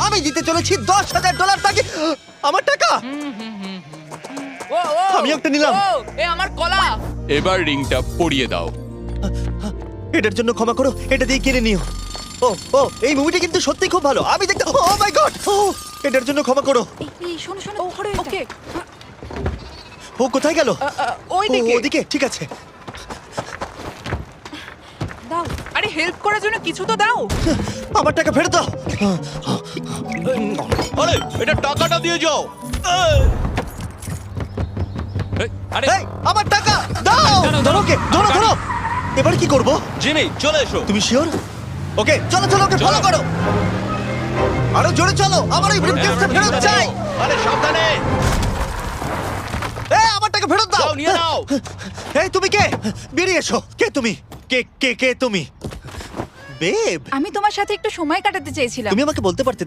আমি দিতে চলেছি $10,000 তাকে। আমার টাকা ও ও আমি একটা নিলাম। ও, এ আমার কলা। এবার রিংটা পরিয়ে দাও। এটার জন্য ক্ষমা করো, এটা দিয়ে কিনে নিও। ও ও এই মুভিটা কিন্তু সত্যি খুব ভালো, আমি দেখতে। ও মাই গড, এটার জন্য ক্ষমা করো। এই শোনো শোনো ধরো এটা। ওকে ও কোথায় গেল? ওই দিকে। ওদিকে, ঠিক আছে। দাও। আরে হেল্প করার জন্য কিছু তো দাও। আমার টাকা ফেরত দাও। আরে এটা টাকাটা দিয়ে যাও। আরে এই, আমার টাকা দাও। দাঁড়াও, ধরো ওকে, ধরো আমার ধরো। এবার কি করব? জিমি চলে এসো। তুমি শিওর? ওকে চলো চলো, ওকে ফলো করো। আরো জোরে চলো, আমার এই ব্রিফকেসটা ফেরত চাই। আরে সাবধানে। এই আমার টাকা ফেরত দাও। যাও নিয়ে নাও। এই তুমি কে? বেরিয়ে এসো। কে তুমি? কে কে কে তুমি? বেব, আমি তোমার সাথে একটু সময় কাটাতে চেয়েছিলাম। তুমি আমাকে বলতে পারতে